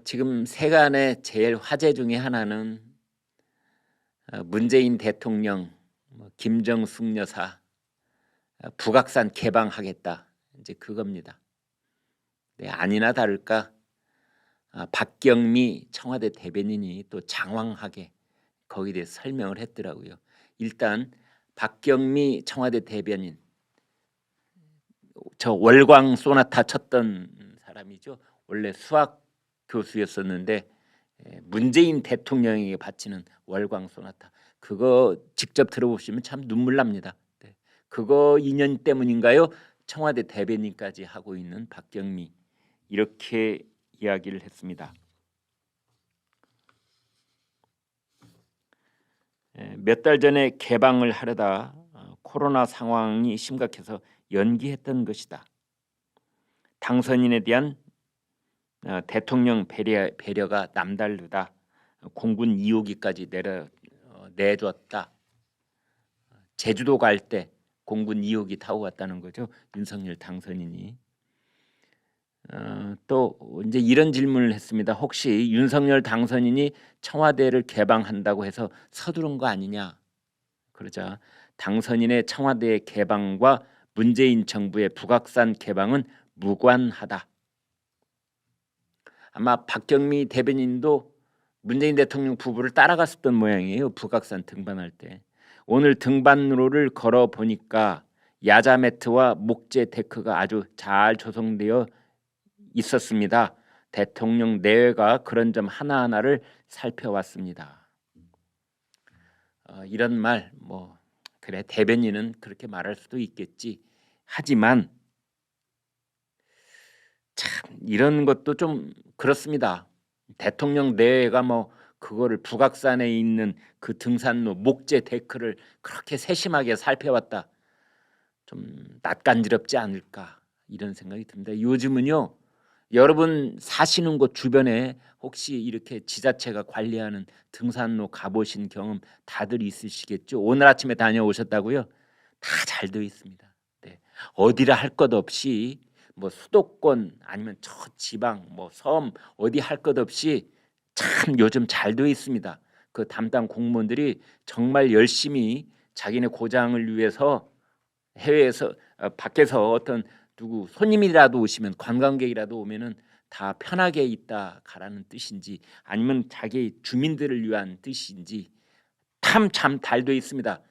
지금 세간의 제일 화제 중에 하나는 문재인 대통령, 김정숙 여사 북악산 개방하겠다, 이제 그겁니다. 네, 아니나 다를까 박경미 청와대 대변인이 또 장황하게 거기에 대해서 설명을 했더라고요. 일단 박경미 청와대 대변인, 저 월광 소나타 쳤던 사람이죠. 원래 수학 교수였었는데 문재인 대통령에게 바치는 월광 소나타, 그거 직접 들어보시면 참 눈물 납니다. 네. 그거 인연 때문인가요? 청와대 대변인까지 하고 있는 박경미, 이렇게 이야기를 했습니다. 몇 달 전에 개방을 하려다 코로나 상황이 심각해서 연기했던 것이다. 당선인에 대한 대통령 배려가 남다르다. 공군 2호기까지 내줬다. 제주도 갈 때 공군 2호기 타고 갔다는 거죠. 윤석열 당선인이. 또 이제 이런 질문을 했습니다. 혹시 윤석열 당선인이 청와대를 개방한다고 해서 서두른 거 아니냐? 그러자 당선인의 청와대 개방과 문재인 정부의 북악산 개방은 무관하다. 아마 박경미 대변인도 문재인 대통령 부부를 따라갔었던 모양이에요. 북악산 등반할 때. 오늘 등반로를 걸어 보니까 야자 매트와 목재 데크가 아주 잘 조성되어 있었습니다. 대통령 내외가 그런 점 하나하나를 살펴왔습니다. 이런 말, 그래, 대변인은 그렇게 말할 수도 있겠지. 하지만 참 이런 것도 좀 그렇습니다. 대통령 내외가 그거를 북악산에 있는 그 등산로 목재 데크를 그렇게 세심하게 살펴봤다. 좀 낯간지럽지 않을까, 이런 생각이 듭니다. 요즘은요, 여러분 사시는 곳 주변에 혹시 이렇게 지자체가 관리하는 등산로 가보신 경험 다들 있으시겠죠? 오늘 아침에 다녀오셨다고요? 다 잘 되어 있습니다. 네. 어디라 할 것 없이 수도권 아니면 저 지방 섬 어디 할 것 없이 참 요즘 잘 되어 있습니다. 그 담당 공무원들이 정말 열심히 자기네 고장을 위해서 해외에서 밖에서 어떤 누구 손님이라도 오시면, 관광객이라도 오면은 다 편하게 있다 가라는 뜻인지 아니면 자기 주민들을 위한 뜻인지 참 잘 되어 있습니다.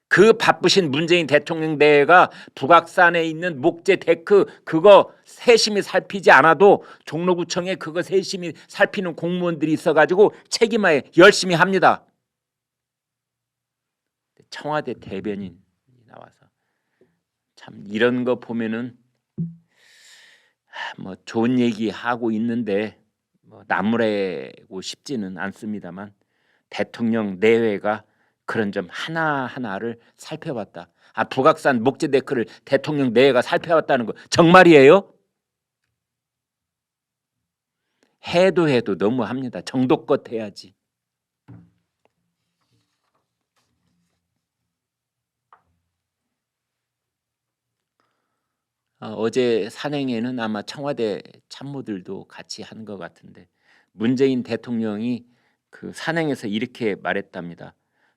그 바쁘신 문재인 대통령 내가 북악산에 있는 목재 데크 그거 세심히 살피지 않아도 종로구청에 그거 세심히 살피는 공무원들이 있어가지고 책임하에 열심히 합니다. 청와대 대변인이 나와서 참 이런 거 보면은 좋은 얘기 하고 있는데 나무래고 싶지는 않습니다만, 대통령 내외가 그런 점 하나하나를 살펴봤다. 북악산 목재 데크를 대통령 내외가 살펴봤다는 거 정말이에요? 해도 너무합니다. 정도껏 해야지. 어제 산행에는 아마 청와대 참모들도 같이 한 것 같은데, 문재인 대통령이 그 산행에서 이렇게 말했답니다.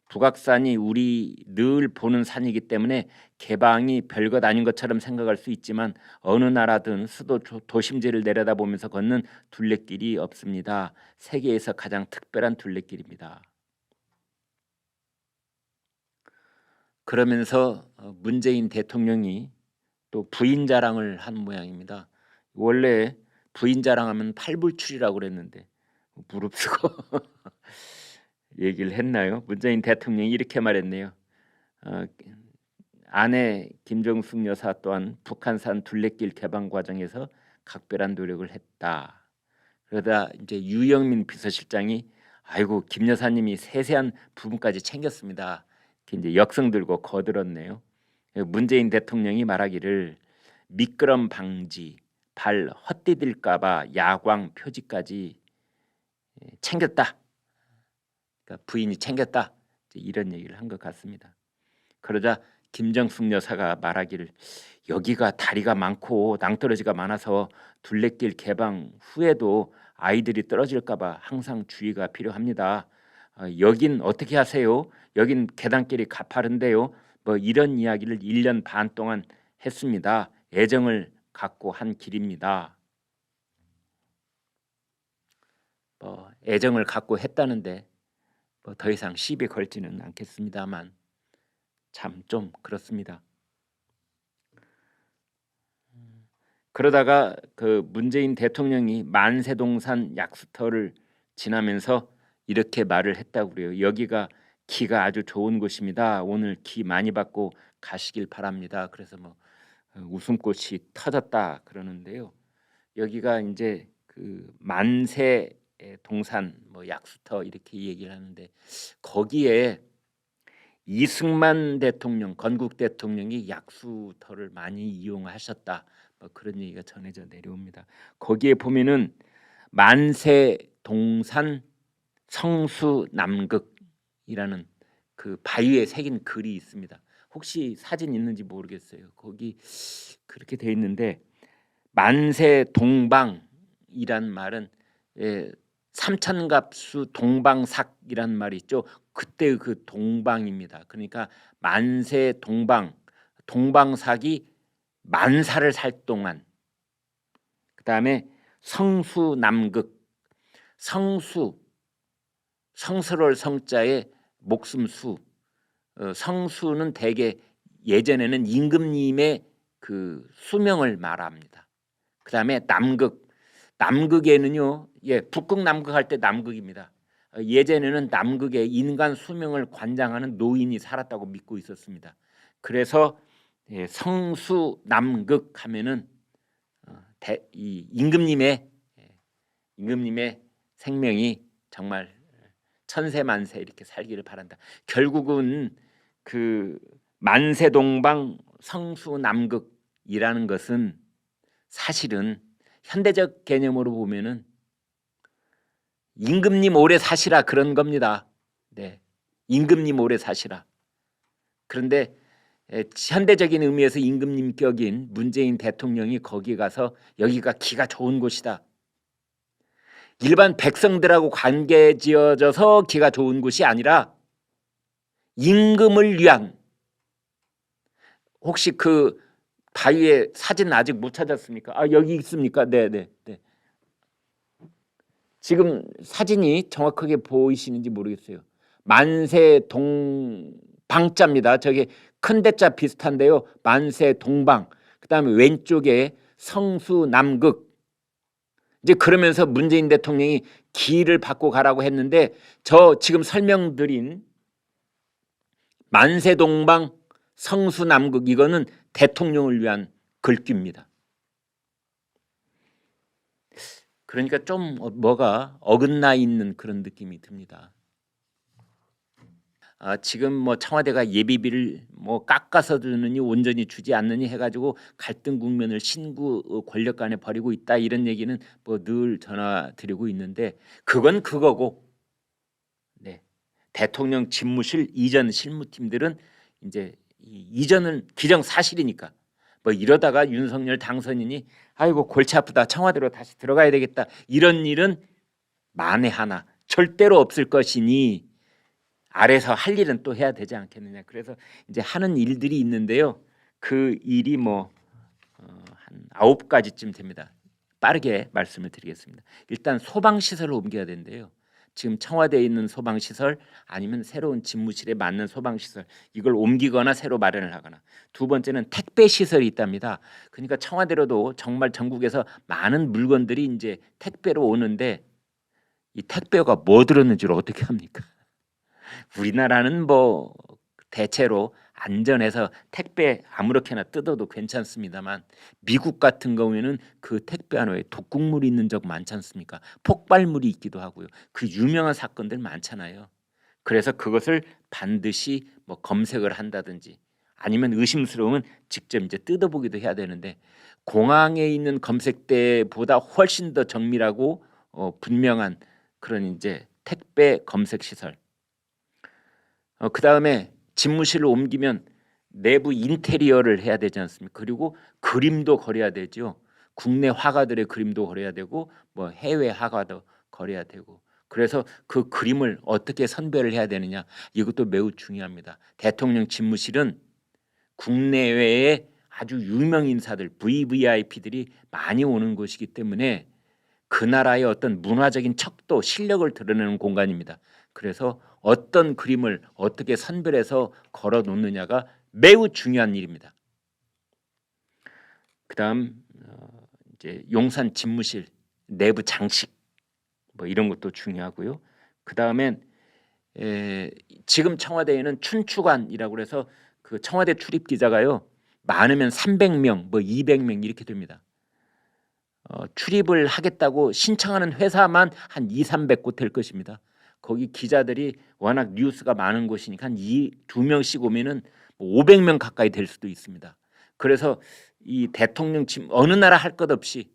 북악산이 우리 늘 보는 산이기 때문에 개방이 별것 아닌 것처럼 생각할 수 있지만 어느 나라든 수도 도심지를 내려다보면서 걷는 둘레길이 없습니다. 세계에서 가장 특별한 둘레길입니다. 그러면서 문재인 대통령이 또 부인 자랑을 한 모양입니다. 원래 부인 자랑하면 팔불출이라고 그랬는데 무릅쓰고 얘기를 했나요? 문재인 대통령이 이렇게 말했네요. 아내 김정숙 여사 또한 북한산 둘레길 개방 과정에서 각별한 노력을 했다. 그러다 이제 유영민 비서실장이 아이고 김 여사님이 세세한 부분까지 챙겼습니다. 이제 역성 들고 거들었네요. 문재인 대통령이 말하기를 미끄럼 방지, 발 헛디딜까봐 야광 표지까지 챙겼다. 그러니까 부인이 챙겼다. 이런 얘기를 한 것 같습니다. 그러자 김정숙 여사가 말하기를 여기가 다리가 많고 낭떠러지가 많아서 둘레길 개방 후에도 아이들이 떨어질까봐 항상 주의가 필요합니다. 여긴 어떻게 하세요? 여긴 계단길이 가파른데요. 뭐 이런 이야기를 1년 반 동안 했습니다. 애정을 갖고 한 길입니다. 애정을 갖고 했다는데 더 이상 시비 걸지는 않겠습니다만 참 좀 그렇습니다. 그러다가 그 문재인 대통령이 만세동산 약수터를 지나면서 이렇게 말을 했다고 그래요. 여기가 기가 아주 좋은 곳입니다. 오늘 기 많이 받고 가시길 바랍니다. 그래서 뭐 웃음꽃이 터졌다 그러는데요. 여기가 이제 그 만세 동산 뭐 약수터 이렇게 얘기를 하는데 거기에 이승만 대통령, 건국 대통령이 약수터를 많이 이용하셨다. 뭐 그런 얘기가 전해져 내려옵니다. 거기에 보면은 만세 동산 성수남극이라는 그 바위에 새긴 글이 있습니다. 혹시 사진 있는지 모르겠어요. 거기 그렇게 돼 있는데 만세 동방이란 말은 삼천갑수 동방삭이란 말이 있죠. 그때 그 동방입니다. 그러니까 만세 동방, 동방삭이 만사를 살 동안, 그 다음에 성수남극, 성수, 성스러울 성자에 목숨수, 성수는 대개 예전에는 임금님의 그 수명을 말합니다. 그 다음에 남극, 남극에는요, 북극 남극 할 때 남극입니다. 예전에는 남극에 인간 수명을 관장하는 노인이 살았다고 믿고 있었습니다. 그래서 성수 남극 하면은 이 임금님의 생명이 정말 천세만세 이렇게 살기를 바란다. 결국은 그 만세동방 성수남극이라는 것은 사실은 현대적 개념으로 보면은 임금님 오래 사시라 그런 겁니다. 네, 임금님 오래 사시라. 그런데 현대적인 의미에서 임금님 격인 문재인 대통령이 거기 가서 여기가 기가 좋은 곳이다. 일반 백성들하고 관계 지어져서 기가 좋은 곳이 아니라 임금을 위한, 혹시 그 바위에 사진 아직 못 찾았습니까? 여기 있습니까? 네. 지금 사진이 정확하게 보이시는지 모르겠어요. 만세 동방자입니다. 저게 큰 대자 비슷한데요. 만세 동방. 그다음에 왼쪽에 성수 남극. 이제 그러면서 문재인 대통령이 기를 받고 가라고 했는데 저 지금 설명드린 만세 동방 성수 남극 이거는 대통령을 위한 글귀입니다. 그러니까 좀 뭐가 어긋나 있는 그런 느낌이 듭니다. 지금 뭐 청와대가 예비비를 뭐 깎아서 주느니 온전히 주지 않느니 해가지고 갈등 국면을 신구 권력 간에 벌이고 있다 이런 얘기는 뭐 늘 전화드리고 있는데 그건 그거고, 네, 대통령 집무실 이전 실무팀들은 이제 이전은 기정사실이니까 뭐 이러다가 윤석열 당선인이 아이고 골치 아프다 청와대로 다시 들어가야 되겠다 이런 일은 만에 하나 절대로 없을 것이니 아래서 할 일은 또 해야 되지 않겠느냐. 그래서 이제 하는 일들이 있는데요. 그 일이 한 9가지쯤 됩니다. 빠르게 말씀을 드리겠습니다. 일단 소방시설을 옮겨야 되는데요. 지금 청와대에 있는 소방시설 아니면 새로운 집무실에 맞는 소방시설 이걸 옮기거나 새로 마련을 하거나, 두 번째는 택배 시설이 있답니다. 그러니까 청와대로도 정말 전국에서 많은 물건들이 이제 택배로 오는데 이 택배가 뭐 들었는지를 어떻게 합니까? 우리나라는 뭐 대체로 안전해서 택배 아무렇게나 뜯어도 괜찮습니다만 미국 같은 경우에는 그 택배 안에 독극물이 있는 적 많지 않습니까? 폭발물이 있기도 하고요. 그 유명한 사건들 많잖아요. 그래서 그것을 반드시 뭐 검색을 한다든지 아니면 의심스러우면 직접 이제 뜯어보기도 해야 되는데 공항에 있는 검색대보다 훨씬 더 정밀하고 분명한 그런 이제 택배 검색 시설. 그 다음에 집무실을 옮기면 내부 인테리어를 해야 되지 않습니까? 그리고 그림도 그려야 되죠. 국내 화가들의 그림도 걸어야 되고 뭐 해외 화가도 걸어야 되고 그래서 그 그림을 어떻게 선별을 해야 되느냐 이것도 매우 중요합니다. 대통령 집무실은 국내외에 아주 유명 인사들 VVIP들이 많이 오는 곳이기 때문에 그 나라의 어떤 문화적인 척도 실력을 드러내는 공간입니다. 그래서 어떤 그림을 어떻게 선별해서 걸어 놓느냐가 매우 중요한 일입니다. 그다음 이제 용산 집무실 내부 장식 뭐 이런 것도 중요하고요. 그다음엔 지금 청와대에는 춘추관이라고 해서 그 청와대 출입 기자가요 많으면 300명, 뭐 200명 이렇게 됩니다. 출입을 하겠다고 신청하는 회사만 한 200~300곳 될 것입니다. 거기 기자들이 워낙 뉴스가 많은 곳이니까 한 2~2명씩 오면은 뭐 500명 가까이 될 수도 있습니다. 그래서 이 대통령 집 어느 나라 할 것 없이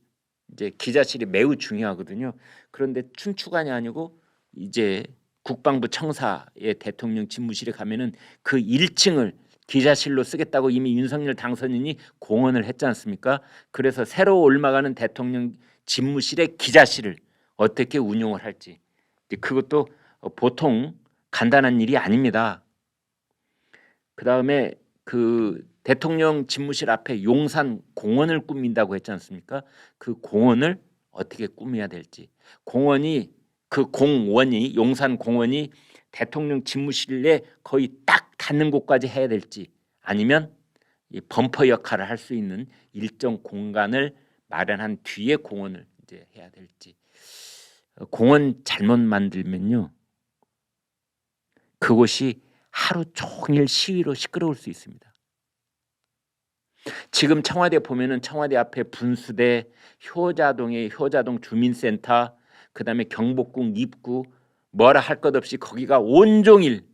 이제 기자실이 매우 중요하거든요. 그런데 춘추관이 아니고 이제 국방부 청사의 대통령 집무실에 가면은 그 1층을 기자실로 쓰겠다고 이미 윤석열 당선인이 공언을 했지 않습니까? 그래서 새로 올라가는 대통령 집무실의 기자실을 어떻게 운용을 할지 그것도 보통 간단한 일이 아닙니다. 그다음에 그 대통령 집무실 앞에 용산 공원을 꾸민다고 했지 않습니까? 그 공원을 어떻게 꾸며야 될지 공원이 그 공원이 용산 공원이 대통령 집무실에 거의 딱 닿는 곳까지 해야 될지 아니면 이 범퍼 역할을 할 수 있는 일정 공간을 마련한 뒤에 공원을 이제 해야 될지 공원 잘못 만들면요 그곳이 하루 종일 시위로 시끄러울 수 있습니다. 지금 청와대 보면은 청와대 앞에 분수대, 효자동의 효자동 주민센터, 그다음에 경복궁 입구 뭐라 할 것 없이 거기가 온종일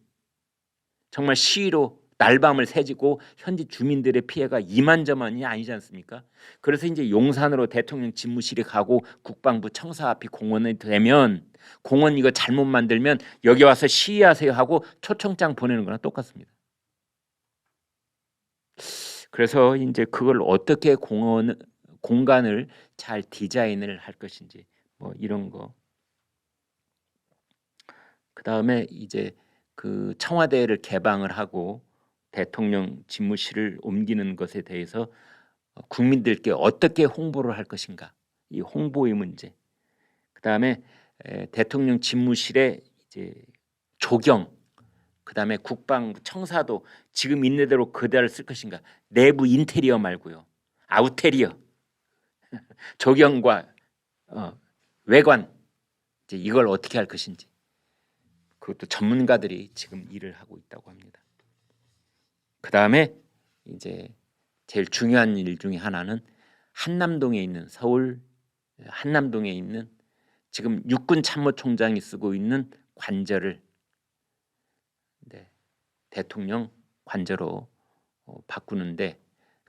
정말 시위로 날밤을 새지고 현지 주민들의 피해가 이만저만이 아니지 않습니까? 그래서 이제 용산으로 대통령 집무실이 가고 국방부 청사 앞이 공원이 되면 공원 이거 잘못 만들면 여기 와서 시위하세요 하고 초청장 보내는 거랑 똑같습니다. 그래서 이제 그걸 어떻게 공간을 잘 디자인을 할 것인지 뭐 이런 거. 그다음에 이제 그 청와대를 개방을 하고 대통령 집무실을 옮기는 것에 대해서 국민들께 어떻게 홍보를 할 것인가 이 홍보의 문제. 그다음에 대통령 집무실의 이제 조경, 그다음에 국방부 청사도 지금 있는 대로 그대로 쓸 것인가. 내부 인테리어 말고요. 아우테리어, 조경과 외관 이제 이걸 어떻게 할 것인지. 그것도 전문가들이 지금 일을 하고 있다고 합니다. 그다음에 이제 제일 중요한 일 중에 하나는 한남동에 있는 서울 한남동에 있는 지금 육군 참모총장이 쓰고 있는 관저를 대통령 관저로 바꾸는데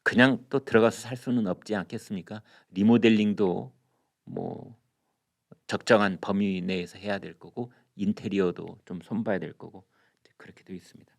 그냥 또 들어가서 살 수는 없지 않겠습니까? 리모델링도 뭐 적정한 범위 내에서 해야 될 거고 인테리어도 좀 손봐야 될 거고 그렇게 되어 있습니다.